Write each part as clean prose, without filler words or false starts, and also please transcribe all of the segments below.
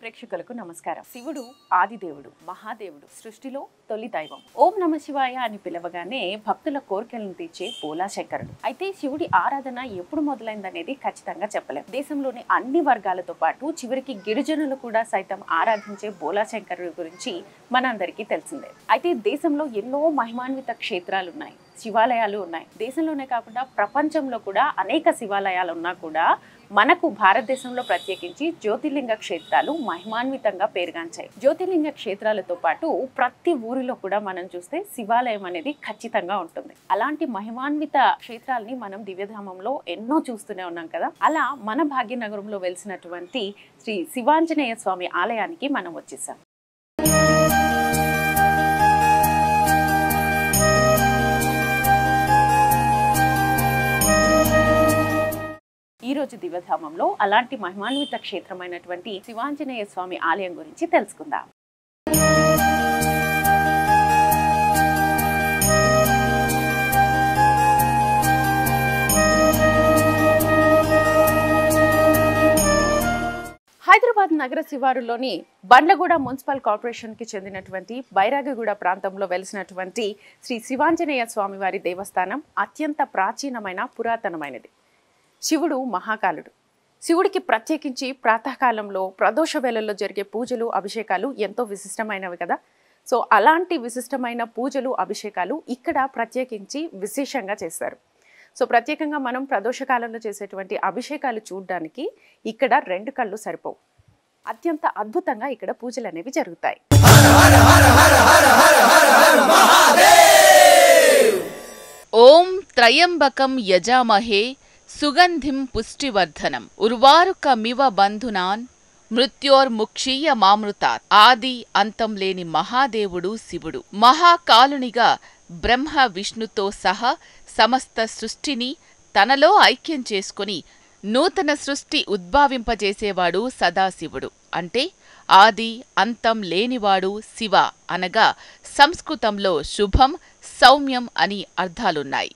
ప్రేక్షకులకు నమస్కారం. శివుడు ఆదిదేవుడు, మహాదేవుడు, సృష్టిలో తొలి దైవం. ఓం నమ శివాయ అని పిలవగానే భక్తుల కోరికలను తీర్చే పోలాశంకరుడు. అయితే శివుడి ఆరాధన ఎప్పుడు మొదలైందనేది ఖచ్చితంగా చెప్పలేం. దేశంలోని అన్ని వర్గాలతో పాటు చివరికి గిరిజనులు కూడా సైతం ఆరాధించే పోలాశంకరుడు గురించి మనందరికీ తెలిసిందే. అయితే దేశంలో ఎన్నో మహిమాన్విత క్షేత్రాలు ఉన్నాయి, శివాలయాలు ఉన్నాయి. దేశంలోనే కాకుండా ప్రపంచంలో కూడా అనేక శివాలయాలు ఉన్నా కూడా మనకు భారతదేశంలో ప్రత్యేకించి జ్యోతిర్లింగ క్షేత్రాలు మహిమాన్వితంగా పేరుగాంచాయి. జ్యోతిర్లింగ క్షేత్రాలతో పాటు ప్రతి ఊరిలో కూడా మనం చూస్తే శివాలయం అనేది ఖచ్చితంగా ఉంటుంది. అలాంటి మహిమాన్విత క్షేత్రాలని మనం దివ్యధామంలో ఎన్నో చూస్తూనే ఉన్నాం కదా. అలా మన భాగ్యనగరంలో వెలిసినటువంటి శ్రీ శివాంజనేయ స్వామి ఆలయానికి మనం వచ్చేసాం. ఈ రోజు దివ్యధామంలో అలాంటి మహిమాన్విత క్షేత్రమైనటువంటి శివాంజనేయ స్వామి ఆలయం గురించి తెలుసుకుందాం. హైదరాబాద్ నగర శివారులోని బండ్లగూడ మున్సిపల్ కార్పొరేషన్ కి చెందినటువంటి బైరాగిగూడ ప్రాంతంలో వెలిసినటువంటి శ్రీ శివాంజనేయ స్వామి వారి దేవస్థానం అత్యంత ప్రాచీనమైన పురాతనమైనది. శివుడు మహాకాలుడు. శివుడికి ప్రత్యేకించి ప్రాతకాలంలో ప్రదోష వేళల్లో జరిగే పూజలు అభిషేకాలు ఎంతో విశిష్టమైనవి కదా. సో అలాంటి విశిష్టమైన పూజలు అభిషేకాలు ఇక్కడ ప్రత్యేకించి విశేషంగా చేస్తారు. సో ప్రత్యేకంగా మనం ప్రదోషకాలంలో చేసేటువంటి అభిషేకాలు చూడడానికి ఇక్కడ 2 కళ్ళు సరిపోవు. అత్యంత అద్భుతంగా ఇక్కడ పూజలు అనేవి జరుగుతాయి. ఓం త్రయంబకం యజామహే సుగంధిం పుష్టివర్ధనం ఉర్వారుకమివ బంధునాన్ మృత్యోర్ముక్షీయ మామృతాత్. ఆది అంతం లేని మహాదేవుడు శివుడు. మహాకాలునిగా బ్రహ్మ విష్ణుతో సహా సమస్త సృష్టిని తనలో ఐక్యం చేసుకుని నూతన సృష్టి ఉద్భావింపజేసేవాడు సదాశివుడు. అంటే ఆది అంతం లేనివాడు శివ అనగా సంస్కృతంలో శుభం, సౌమ్యం అని అర్థాలున్నాయి.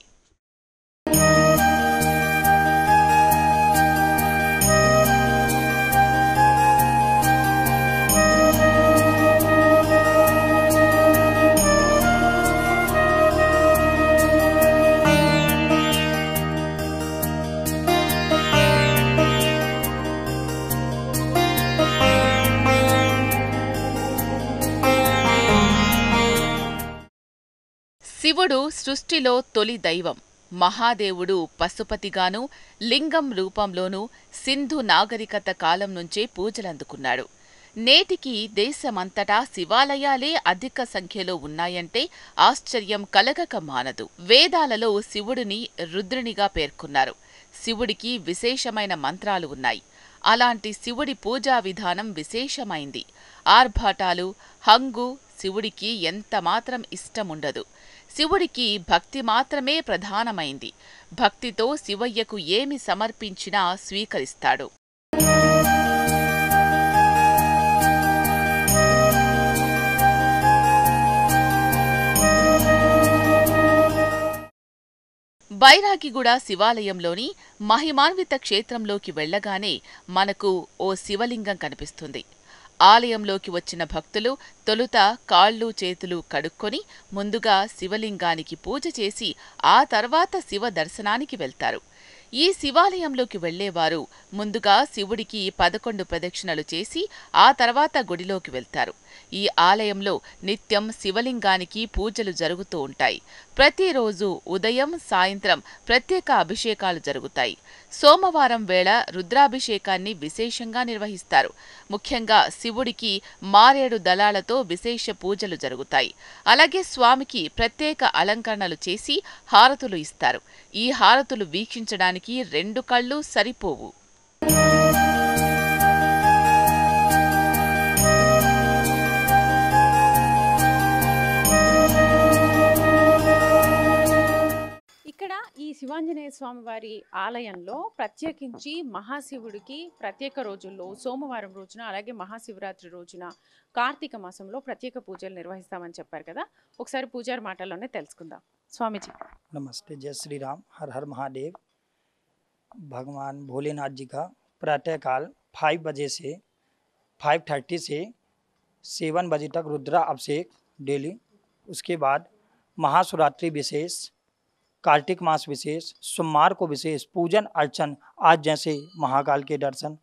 శివుడు సృష్టిలో తొలి దైవం. మహాదేవుడు పశుపతిగానూ లింగం రూపంలోనూ సింధు నాగరికత కాలం నుంచే పూజలందుకున్నాడు. నేటికి దేశమంతటా శివాలయాలే అధిక సంఖ్యలో ఉన్నాయంటే ఆశ్చర్యం కలగక మానదు. వేదాలలో శివుడిని రుద్రునిగా పేర్కొన్నారు. శివుడికి విశేషమైన మంత్రాలు ఉన్నాయి. అలాంటి శివుడి పూజా విధానం విశేషమైంది. ఆర్భాటాలు, హంగు శివుడికి ఎంతమాత్రం ఇష్టముండదు. శివుడికి భక్తి మాత్రమే ప్రధానమైంది. భక్తితో శివయ్యకు ఏమి సమర్పించినా స్వీకరిస్తాడు. బైరాగిగూడ శివాలయంలోని మహిమాన్విత క్షేత్రంలోకి వెళ్లగానే మనకు ఓ శివలింగం కనిపిస్తుంది. ఆలయంలోకి వచ్చిన భక్తులు తొలుత కాళ్ళు చేతులు కడుక్కొని ముందుగా శివలింగానికి పూజ చేసి ఆ తర్వాత శివ దర్శనానికి వెళ్తారు. ఈ శివాలయంలోకి వెళ్లేవారు ముందుగా శివుడికి 11 ప్రదక్షిణలు చేసి ఆ తర్వాత గుడిలోకి వెళ్తారు. ఈ ఆలయంలో నిత్యం శివలింగానికి పూజలు జరుగుతూ ఉంటాయి. ప్రతిరోజు ఉదయం, సాయంత్రం ప్రత్యేక అభిషేకాలు జరుగుతాయి. సోమవారం వేళ రుద్రాభిషేకాన్ని విశేషంగా నిర్వహిస్తారు. ముఖ్యంగా శివుడికి మారేడు దళాలతో విశేష పూజలు జరుగుతాయి. అలాగే స్వామికి ప్రత్యేక అలంకరణలు చేసి హారతులు ఇస్తారు. ఈ హారతులు వీక్షించడానికి 2 కళ్ళు సరిపోవు. ఇక్కడ ఈ శివాంజనేయ స్వామి వారి ఆలయంలో ప్రత్యేకించి మహాశివుడికి ప్రత్యేక రోజుల్లో సోమవారం రోజున, అలాగే మహాశివరాత్రి రోజున, కార్తీక మాసంలో ప్రత్యేక పూజలు నిర్వహిస్తామని చెప్పారు కదా. ఒకసారి పూజారి మాటల్లోనే తెలుసుకుందాం. స్వామీజీ नमस्ते, जय श्री राम, हर हर महादेव। भगवान भोलेनाथ जी का प्रातःकाल 5 बजे से 5:30 से 7 बजे तक रुद्रा अभिषेक डेली। उसके बाद महाशिवरात्रि विशेष, कार्तिक मास विशेष, सोमवार को विशेष पूजन अर्चन, आज जैसे महाकाल के दर्शन,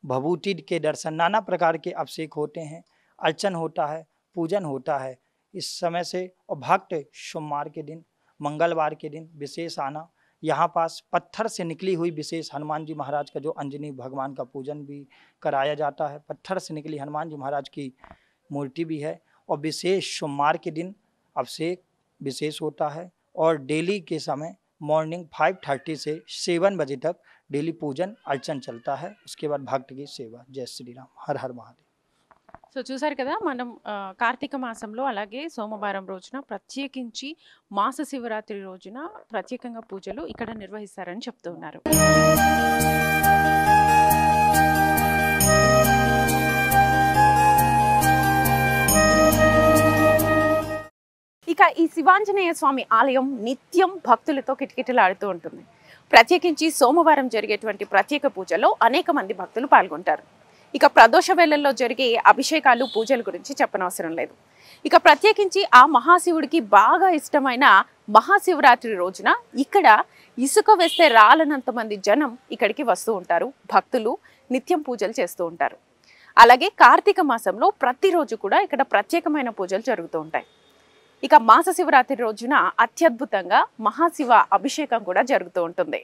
भभूति के दर्शन, नाना प्रकार के अभिषेक होते हैं, अर्चन होता है, पूजन होता है इस समय से। और भक्त सोमवार के दिन, मंगलवार के दिन विशेष आना। यहाँ पास पत्थर से निकली हुई विशेष हनुमान जी महाराज का जो अंजनी भगवान का पूजन भी कराया जाता है। पत्थर से निकली हनुमान जी महाराज की मूर्ति भी है। और विशेष सोमवार के दिन अभिषेक विशेष होता है। और डेली के समय मॉर्निंग 5:30 से 7 बजे तक डेली पूजन अर्चन चलता है। उसके बाद भक्त की सेवा। जय श्री राम, हर हर महादेव। సో చూసారు కదా, మనం కార్తీక మాసంలో అలాగే సోమవారం రోజున ప్రత్యేకించి మాస శివరాత్రి రోజున ప్రత్యేకంగా పూజలు ఇక్కడ నిర్వహిస్తారని చెప్తూ ఉన్నారు. ఇక ఈ శివాంజనేయ స్వామి ఆలయం నిత్యం భక్తులతో కిటకిటలాడుతూ ఉంటుంది. ప్రత్యేకించి సోమవారం జరిగేటువంటి ప్రత్యేక పూజలో అనేక మంది భక్తులు పాల్గొంటారు. ఇక ప్రదోష వేళల్లో జరిగే అభిషేకాలు, పూజల గురించి చెప్పనవసరం లేదు. ఇక ప్రత్యేకించి ఆ మహాశివుడికి బాగా ఇష్టమైన మహాశివరాత్రి రోజున ఇక్కడ ఇసుక వేస్తే రాలనంత మంది జనం ఇక్కడికి వస్తూ ఉంటారు. భక్తులు నిత్యం పూజలు చేస్తూ ఉంటారు. అలాగే కార్తీక మాసంలో ప్రతిరోజు కూడా ఇక్కడ ప్రత్యేకమైన పూజలు జరుగుతూ ఉంటాయి. ఇక మాస శివరాత్రి రోజున అత్యద్భుతంగా మహాశివ అభిషేకం కూడా జరుగుతూ ఉంటుంది.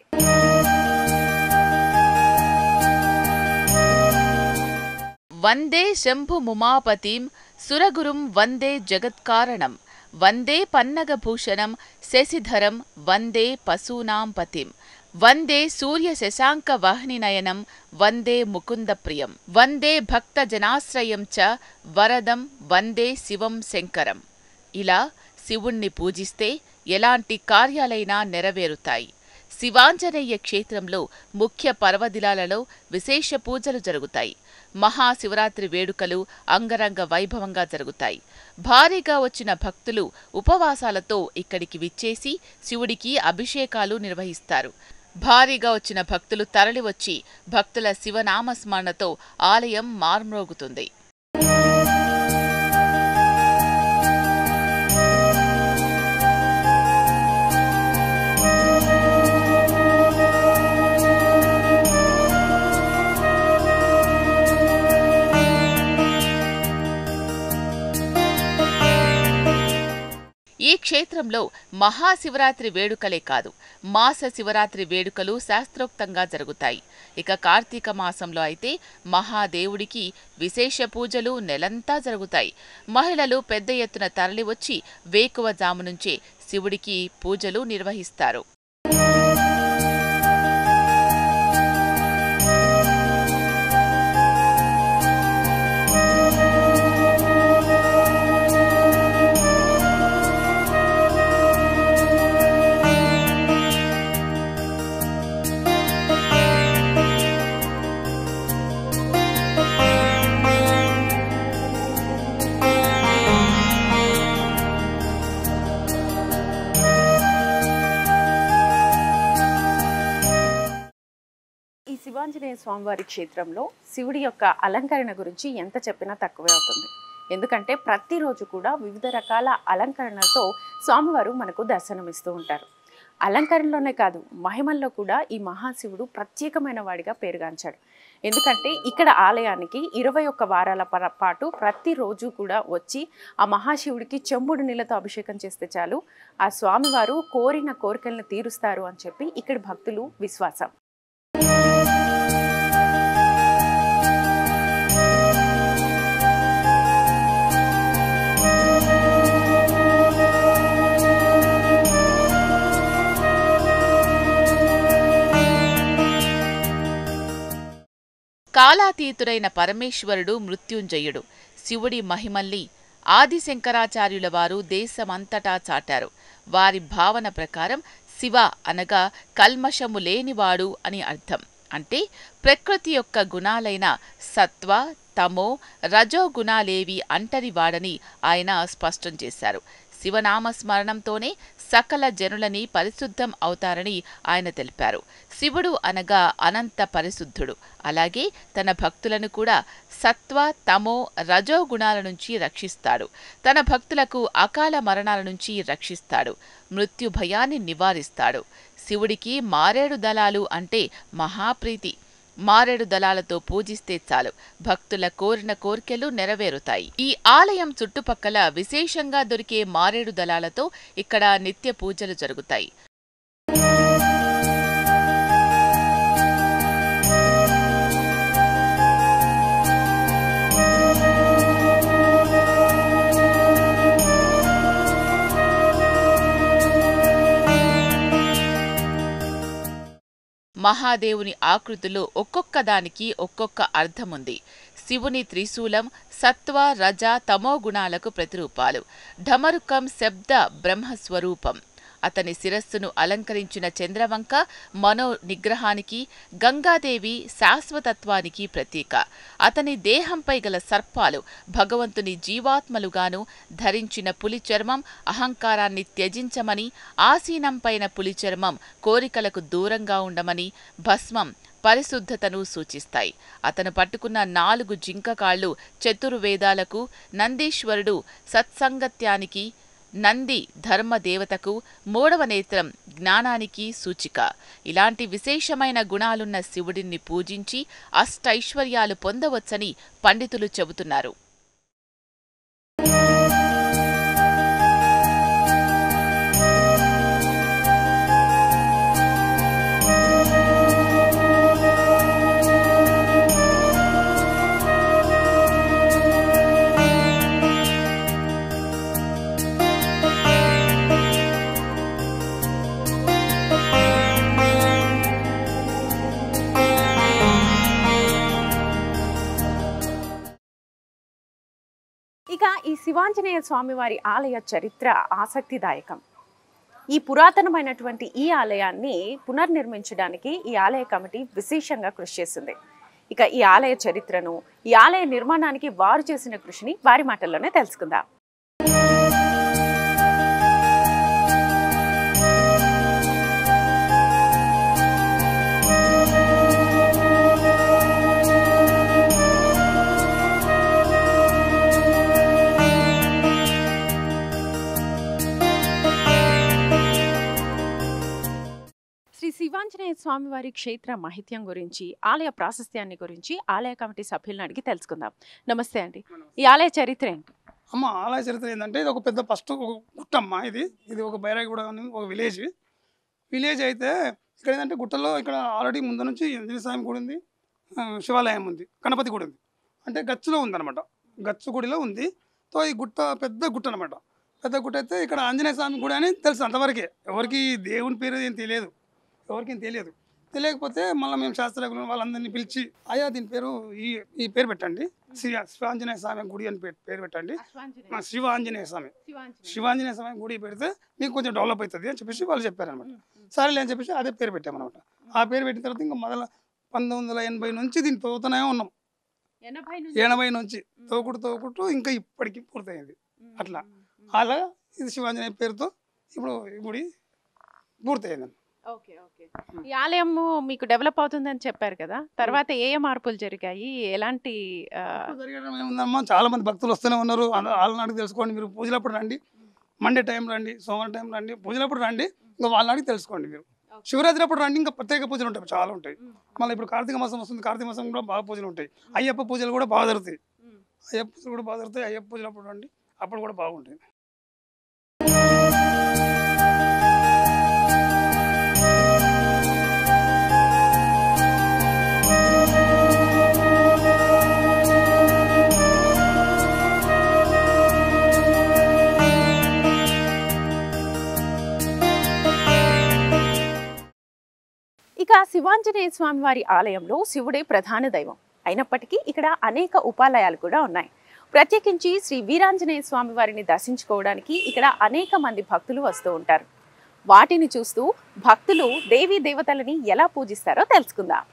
వందే శంభుముమాపతిం సురగురుం వందే జగత్కారణం వందే పన్నగభూషణం శశిధరం వందే పశూనాం పతిం వందే సూర్యశశాంకవాహినినయనం వందే ముకుందప్రియం వందే భక్తజనాశ్రయం చ వరదం వందే శివం శంకరం. ఇలా శివుణ్ణి పూజిస్తే ఎలాంటి కార్యాలైనా నెరవేరుతాయి. శివాంజనేయ క్షేత్రంలో ముఖ్య పర్వదినాలలో విశేష పూజలు జరుగుతాయి. మహాశివరాత్రి వేడుకలు అంగరంగ వైభవంగా జరుగుతాయి. భారీగా వచ్చిన భక్తులు ఉపవాసాలతో ఇక్కడికి విచ్చేసి శివుడికి అభిషేకాలు నిర్వహిస్తారు. భారీగా వచ్చిన భక్తులు తరలివచ్చి భక్తుల శివనామస్మరణతో ఆలయం మార్మ్రోగుతుంది. ఈ క్షేత్రంలో మహాశివరాత్రి వేడుకలే కాదు, మాస శివరాత్రి వేడుకలు శాస్త్రోక్తంగా జరుగుతాయి. ఇక కార్తీక మాసంలో అయితే మహాదేవుడికి విశేష పూజలు నెలంతా జరుగుతాయి. మహిళలు పెద్ద ఎత్తున తరలివచ్చి వేకువజాము నుంచే శివుడికి పూజలు నిర్వహిస్తారు. శివాంజనేయ స్వామివారి క్షేత్రంలో శివుడి యొక్క అలంకరణ గురించి ఎంత చెప్పినా తక్కువే అవుతుంది. ఎందుకంటే ప్రతిరోజు కూడా వివిధ రకాల అలంకరణలతో స్వామివారు మనకు దర్శనమిస్తూ ఉంటారు. అలంకరణలోనే కాదు, మహిమల్లో కూడా ఈ మహాశివుడు ప్రత్యేకమైన వాడిగా పేరుగాంచాడు. ఎందుకంటే ఇక్కడ ఆలయానికి 21 వారాల పాటు ప్రతిరోజు కూడా వచ్చి ఆ మహాశివుడికి చెంబుడు నీళ్ళతో అభిషేకం చేస్తే చాలు ఆ స్వామివారు కోరిన కోరికలను తీరుస్తారు అని చెప్పి ఇక్కడి భక్తులు విశ్వాసం. కాలాతీతుడైన పరమేశ్వరుడు మృత్యుంజయుడు. శివుడి మహిమల్ని ఆదిశంకరాచార్యుల వారు దేశమంతటా చాటారు. వారి భావన ప్రకారం శివ అనగా కల్మషము లేనివాడు అని అర్థం. అంటే ప్రకృతి యొక్క గుణాలైన సత్వ, తమో, రజోగుణాలేవి అంటరివాడని ఆయన స్పష్టం చేశారు. శివనామస్మరణంతోనే సకల జనులని పరిశుద్ధం అవుతారని ఆయన తెలిపారు. శివుడు అనగా అనంత పరిశుద్ధుడు. అలాగే తన భక్తులను కూడా సత్వ, తమో, రజో గుణాల నుంచి రక్షిస్తాడు. తన భక్తులకు అకాల మరణాల నుంచి రక్షిస్తాడు. మృత్యు భయాన్ని నివారిస్తాడు. శివుడికి మారేడు దళాలు అంటే మహాప్రీతి. మారేడు దళాలతో పూజిస్తే చాలు, భక్తుల కోరిన కోర్కెలు నెరవేరుతాయి. ఈ ఆలయం చుట్టుపక్కల విశేషంగా దొరికే మారేడు దళాలతో ఇక్కడ నిత్య పూజలు జరుగుతాయి. మహాదేవుని ఆకృతిలో ఒక్కొక్క దానికి ఒక్కొక్క అర్థముంది. శివుని త్రిశూలం సత్వ, రజ, తమో గుణాలకు ప్రతిరూపాలు. ఢమరుకం శబ్ద బ్రహ్మస్వరూపం. అతని శిరస్సును అలంకరించిన చంద్రవంక మనో నిగ్రహానికి, గంగాదేవి శాశ్వతత్వానికి ప్రతీక. అతని దేహంపై గల సర్పాలు భగవంతుని జీవాత్మలుగాను, ధరించిన పులి చర్మం అహంకారాన్ని త్యజించమని, ఆసీనంపైన పులి చర్మం కోరికలకు దూరంగా ఉండమని, భస్మం పరిశుద్ధతను సూచిస్తాయి. అతను పట్టుకున్న 4 జింకకాళ్లు చతుర్వేదాలకు, నందీశ్వరుడు సత్సంగత్యానికి, నంది ధర్మదేవతకు, 3వ నేత్రం జ్ఞానానికి సూచిక. ఇలాంటి విశేషమైన గుణాలున్న శివుడిని పూజించి అష్టైశ్వర్యాలు పొందవచ్చని పండితులు చెబుతున్నారు. ఇక ఈ శివాంజనేయ స్వామివారి ఆలయ చరిత్ర ఆసక్తిదాయకం. ఈ పురాతనమైనటువంటి ఈ ఆలయాన్ని పునర్నిర్మించడానికి ఈ ఆలయ కమిటీ విశేషంగా కృషి చేసింది. ఇక ఈ ఆలయ చరిత్రను, ఈ ఆలయ నిర్మాణానికి వారు చేసిన కృషిని వారి మాటల్లోనే తెలుసుకుందాం. శివాంజనేయ స్వామివారి క్షేత్ర మహిత్యం గురించి, ఆలయ ప్రాశస్త్యాన్ని గురించి ఆలయ కమిటీ సభ్యులను అడిగి తెలుసుకుందాం. నమస్తే అండి. ఈ ఆలయ చరిత్ర ఏంటి? అమ్మ, ఆలయ చరిత్ర ఏంటంటే ఇది ఒక పెద్ద ఫస్ట్ గుట్టమ్మ. ఇది ఒక బైరాగిగూడ అని ఒక విలేజ్ అయితే ఇక్కడ ఏంటంటే గుట్టలో ఇక్కడ ఆల్రెడీ ముందు నుంచి ఆంజనేయ స్వామి గుడి ఉంది, శివాలయం ఉంది, గణపతి గుడి ఉంది. అంటే గచ్చులో ఉందన్నమాట, గచ్చు గుడిలో ఉంది. సో ఈ గుట్ట పెద్ద గుట్ట అనమాట. పెద్ద గుట్ట అయితే ఇక్కడ ఆంజనేయ స్వామి గుడి అని తెలుసు అంతవరకే. ఎవరికి దేవుని పేరు ఏం తెలియదు. తెలియకపోతే మళ్ళీ మేము శాస్త్రజ్ఞులు వాళ్ళందరినీ పిలిచి, అయ్యా దీని పేరు ఈ పేరు పెట్టండి, శివాంజనేయ స్వామి గుడి అని పేరు పెట్టండి, శివాంజనేయ స్వామి గుడి పెడితే మీకు కొంచెం డెవలప్ అవుతుంది అని చెప్పేసి వాళ్ళు చెప్పారనమాట. సరేలే అని చెప్పేసి అదే పేరు పెట్టామన్నమాట. ఆ పేరు పెట్టిన తర్వాత ఇంకా మొదల 1980 నుంచి దీన్ని తవ్వుతూనే ఉన్నాం. 80 నుంచి తవ్వుకుంటూ ఇంకా ఇప్పటికీ పూర్తయింది. అలా ఇది శివాంజనేయ పేరుతో ఇప్పుడు ఈ గుడి పూర్తయింది. ఈ ఆలయం మీకు డెవలప్ అవుతుందని చెప్పారు కదా, తర్వాత ఏ మార్పులు జరిగాయి, ఎలాంటి జరిగడం ఏముందమ్మా, చాలా మంది భక్తులు వస్తూనే ఉన్నారు. వాళ్ళని అడిగి తెలుసుకోండి. మీరు పూజలప్పుడు రండి, మండే టైం రండి, సోమవారం టైం రండి, పూజలప్పుడు రండి. ఇంకా వాళ్ళని అడిగి తెలుసుకోండి. మీరు శివరాత్రి అప్పుడు రండి, ఇంకా ప్రత్యేక పూజలు ఉంటాయి, చాలా ఉంటాయి. మళ్ళీ ఇప్పుడు కార్తీక మాసం వస్తుంది, కార్తీక మాసం కూడా బాగా పూజలు ఉంటాయి. అయ్యప్ప పూజలు కూడా బాగా జరుగుతాయి. అయ్యప్ప పూజలు అప్పుడు రండి, అప్పుడు కూడా బాగుంటాయి. ఇక శివాంజనేయ స్వామి వారి ఆలయంలో శివుడే ప్రధాన దైవం అయినప్పటికీ ఇక్కడ అనేక ఉపాలయాలు కూడా ఉన్నాయి. ప్రత్యేకించి శ్రీ వీరాంజనేయ స్వామి వారిని దర్శించుకోవడానికి ఇక్కడ అనేక మంది భక్తులు వస్తూ ఉంటారు. వాటిని చూస్తూ భక్తులు దేవీ దేవతలని ఎలా పూజిస్తారో తెలుసుకుందాం.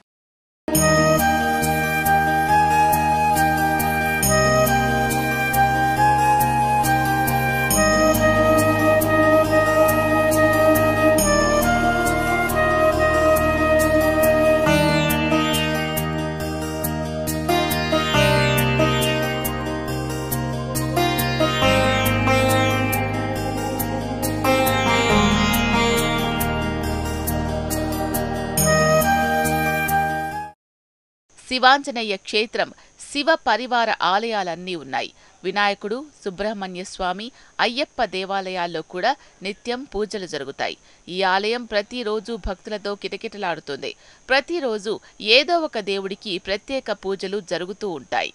శివాంజనేయ క్షేత్రం, శివ పరివార ఆలయాలన్నీ ఉన్నాయి. వినాయకుడు, సుబ్రహ్మణ్య స్వామి, అయ్యప్ప దేవాలయాల్లో కూడా నిత్యం పూజలు జరుగుతాయి. ఈ ఆలయం ప్రతిరోజు భక్తులతో కిటకిటలాడుతుంది. ప్రతిరోజు ఏదో ఒక దేవుడికి ప్రత్యేక పూజలు జరుగుతూ ఉంటాయి.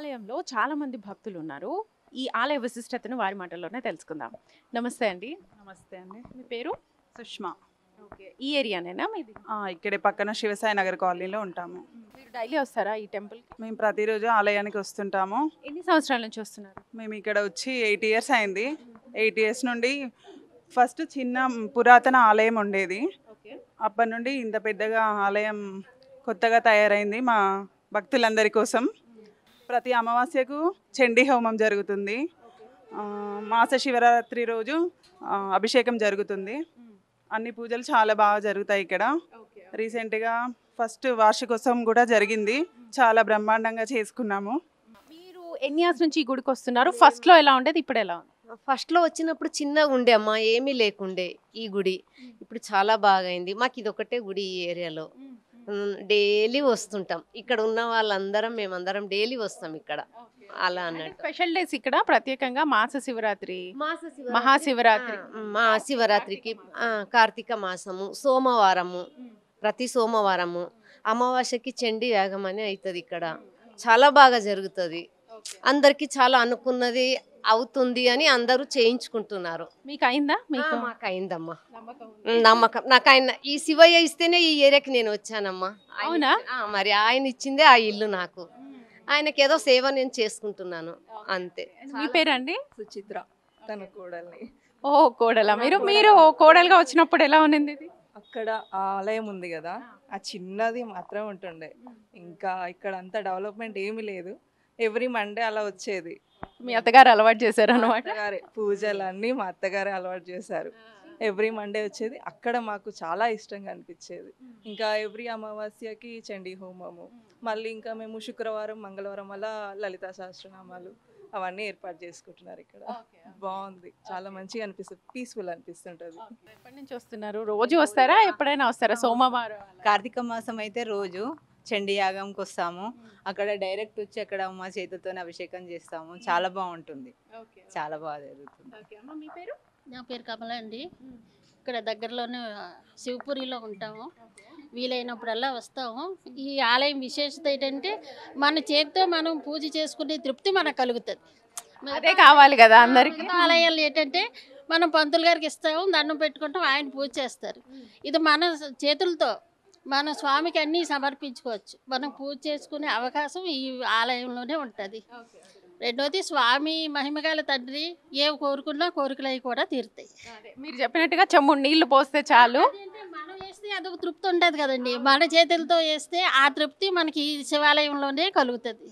ఆలయంలో చాలా మంది భక్తులు ఉన్నారు. ఈ ఆలయ విశిష్టతను వారి మాటల్లోనే తెలుసుకుందాం. నమస్తే అండి. నమస్తే అండి. మీ పేరు? సుష్మా. ఓకే, ఈ ఏరియానేనా మీది? ఇక్కడే పక్కన శివసాయి నగర్ కాలనీలో ఉంటాము. మీరు డైలీ వస్తారా ఈ టెంపుల్కి? మేము ప్రతిరోజు ఆలయానికి వస్తుంటాము. ఎన్ని సంవత్సరాల నుంచి వస్తున్నారు? మేము ఇక్కడ వచ్చి 8 years అయింది. 8 years నుండి ఫస్ట్ చిన్న పురాతన ఆలయం ఉండేది. ఓకే. అప్పటి నుండి ఇంత పెద్దగా ఆలయం కొత్తగా తయారైంది మా భక్తులందరి కోసం. ప్రతి అమావాస్యకు చండీ హోమం జరుగుతుంది. మాస శివరాత్రి రోజు అభిషేకం జరుగుతుంది. అన్ని పూజలు చాలా బాగా జరుగుతాయి ఇక్కడ. రీసెంట్గా ఫస్ట్ వార్షికోత్సవం కూడా జరిగింది. చాలా బ్రహ్మాండంగా చేసుకున్నాము. మీరు ఎన్ని ఇయర్స్ నుంచి ఈ గుడికి వస్తున్నారు? ఫస్ట్లో ఎలా ఉండేది, ఇప్పుడు ఎలా ఉంది? ఫస్ట్లో వచ్చినప్పుడు చిన్నగా ఉండే అమ్మా, ఏమీ లేకుండే ఈ గుడి. ఇప్పుడు చాలా బాగా అయింది. మాకు ఇది ఒకటే గుడి ఈ ఏరియాలో. డైలీ వస్తుంటాం. ఇక్కడ ఉన్న వాళ్ళందరం మేమందరం డైలీ వస్తాం ఇక్కడ. అలా అన్నట్టు స్పెషల్ డేస్ ఇక్కడ ప్రత్యేకంగా మాస శివరాత్రి, మహాశివరాత్రి, మహాశివరాత్రికి, కార్తీక మాసము, సోమవారము, ప్రతి సోమవారము, అమావాస్యకి చండీ యాగం అని అవుతుంది ఇక్కడ. చాలా బాగా జరుగుతుంది. అందరికి చాలా అనుకున్నది అవుతుంది అని అందరూ చేయించుకుంటున్నారు. మీకు అయిందా? మాకు అయిందమ్మా, నమ్మకం నాకు. ఆయన ఈ శివయ్య ఇస్తేనే ఈ ఏరియాకి నేను వచ్చానమ్మా. అవునా? మరి ఆయన ఇచ్చిందే ఆ ఇల్లు నాకు. ఆయనకి ఏదో సేవ నేను చేసుకుంటున్నాను అంతే. మీ పేరండి? సుచిత్ర, తన కోడల్ని. ఓ కోడలా మీరు? మీరు కోడలుగా వచ్చినప్పుడు ఎలా ఉన్నది ఇది? అక్కడ ఆలయం ఉంది కదా, ఆ చిన్నది మాత్రం ఉంటుండే. ఇంకా ఇక్కడ అంత డెవలప్మెంట్ ఏమీ లేదు. ఎవ్రీ మండే అలా వచ్చేది. మీ అత్తగారు అలవాటు చేశారు అన్నమాట. పూజలన్నీ మా అత్తగారే అలవాటు చేశారు. ఎవ్రీ మండే వచ్చేది. అక్కడ మాకు చాలా ఇష్టంగా అనిపించేది. ఇంకా ఎవ్రీ అమావాస్యకి చండీ హోమము, మళ్ళీ ఇంకా మేము శుక్రవారం మంగళవారం అలా లలితా సహస్రనామాలు అవన్నీ ఏర్పాటు చేసుకుంటున్నారు ఇక్కడ. బాగుంది, చాలా మంచిగా అనిపిస్తుంది, పీస్ఫుల్ అనిపిస్తుంటది. ఎప్పటి నుంచి వస్తున్నారు? రోజు వస్తారా, ఎప్పుడైనా వస్తారా? సోమవారం కార్తీక మాసం అయితే రోజు చండీ యాగంకి వస్తాము. అక్కడ డైరెక్ట్ వచ్చి అక్కడ మా చేతితో అభిషేకం చేస్తాము. చాలా బాగుంటుంది, చాలా బాగా జరుగుతుంది. నా పేరు కమల అండి. ఇక్కడ దగ్గరలోనే శివపురిలో ఉంటాము. వీలైనప్పుడల్లా వస్తాము. ఈ ఆలయం విశేషత ఏంటంటే మన చేతితో మనం పూజ చేసుకునే తృప్తి మనకు కలుగుతుంది. అదే కావాలి కదా అందరికి. ఆలయాలు ఏంటంటే మనం పంతులు గారికి ఇస్తాము, దండం పెట్టుకుంటాం, ఆయన పూజ చేస్తారు. ఇది మన చేతులతో మన స్వామికి అన్నీ సమర్పించుకోవచ్చు. మనం పూజ చేసుకునే అవకాశం ఈ ఆలయంలోనే ఉంటుంది. రెండోది స్వామి మహిమగల తండ్రి ఏ కోరుకున్నా కోరికలు అవి కూడా తీరుతాయి. మీరు చెప్పినట్టుగా చెమ్ముడు నీళ్లు పోస్తే చాలు. మనం వేస్తే అదొక తృప్తి ఉంటుంది కదండి. మన చేతులతో వేస్తే ఆ తృప్తి మనకి ఈ శివాలయంలోనే కలుగుతుంది.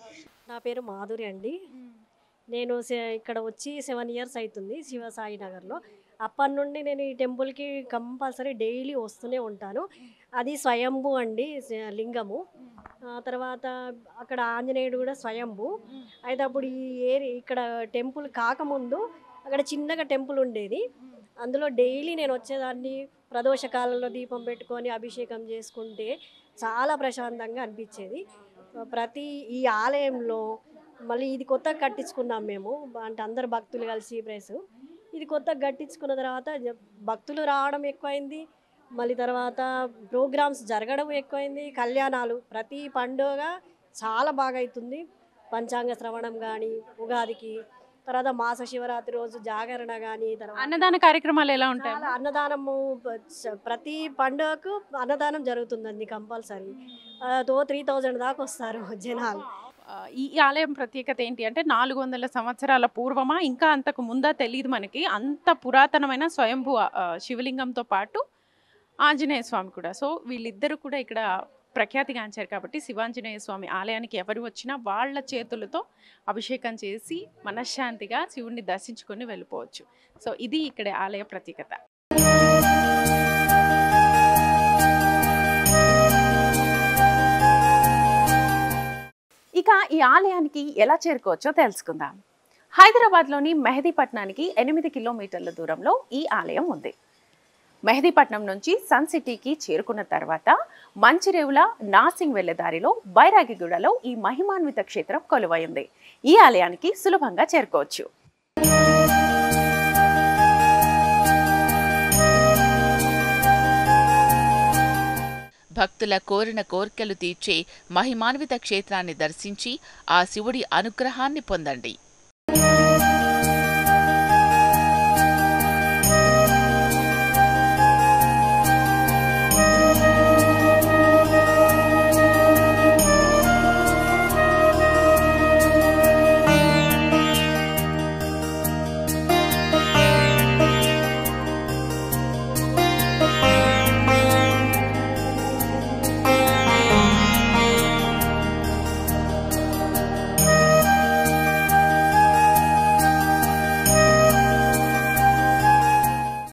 నా పేరు మాధురి అండి. నేను ఇక్కడ వచ్చి 7 years అవుతుంది శివసాయి నగర్లో. అప్పటి నుండి నేను ఈ టెంపుల్కి కంపల్సరీ డైలీ వస్తూనే ఉంటాను. అది స్వయంభూ అండి, లింగము. తర్వాత అక్కడ ఆంజనేయుడు కూడా స్వయంభూ. అయితే అప్పుడు ఇక్కడ టెంపుల్ కాకముందు అక్కడ చిన్నగా టెంపుల్ ఉండేది. అందులో డైలీ నేను వచ్చేదాన్ని. ప్రదోషకాలంలో దీపం పెట్టుకొని అభిషేకం చేసుకుంటే చాలా ప్రశాంతంగా అనిపించేది. ఈ ఆలయంలో మళ్ళీ ఇది కొత్తగా కట్టించుకున్నాం మేము, అంటే అందరు భక్తులు కలిసి ప్రెస్. ఇది కొత్తగా కట్టించుకున్న తర్వాత భక్తులు రావడం ఎక్కువైంది. మళ్ళీ తర్వాత ప్రోగ్రామ్స్ జరగడం ఎక్కువైంది. కళ్యాణాలు ప్రతి పండుగ చాలా బాగా అవుతుంది. పంచాంగ శ్రవణం కానీ, ఉగాదికి, తర్వాత మాస శివరాత్రి రోజు జాగరణ కానీ, తర్వాత అన్నదాన కార్యక్రమాలు ఎలా ఉంటాయి? అన్నదానము ప్రతి పండుగకు అన్నదానం జరుగుతుందండి కంపల్సరీ. 3000 దాకా వస్తారు జనాలు. ఈ ఆలయం ప్రత్యేకత ఏంటి అంటే 400 సంవత్సరాల పూర్వమా ఇంకా అంతకు ముందా తెలియదు మనకి. అంత పురాతనమైన స్వయంభూ శివలింగంతో పాటు ఆంజనేయ స్వామి కూడా. సో వీళ్ళిద్దరూ కూడా ఇక్కడ ప్రఖ్యాతిగాంచారు కాబట్టి శివాంజనేయ స్వామి ఆలయానికి ఎవరు వచ్చినా వాళ్ళ చేతులతో అభిషేకం చేసి మనశ్శాంతిగా శివుణ్ణి దర్శించుకొని వెళ్ళిపోవచ్చు. సో ఇది ఇక్కడ ఆలయ ప్రత్యేకత. ఇక ఈ ఆలయానికి ఎలా చేరుకోవచ్చో తెలుసుకుందాం. హైదరాబాద్లోని మెహదీపట్నానికి 8 కిలోమీటర్ల దూరంలో ఈ ఆలయం ఉంది. మెహదీపట్నం నుంచి సన్ సిటీకి చేరుకున్న తర్వాత మంచిరేవుల నాసింగ్ వెళ్లే దారిలో బైరాగిగూడలో ఈ మహిమాన్విత క్షేత్రం కొలువైంది. ఈ ఆలయానికి సులభంగా చేరుకోవచ్చు. భక్తుల కోరిన కోర్కెలు తీర్చే మహిమాన్విత క్షేత్రాన్ని దర్శించి ఆ శివుడి అనుగ్రహాన్ని పొందండి.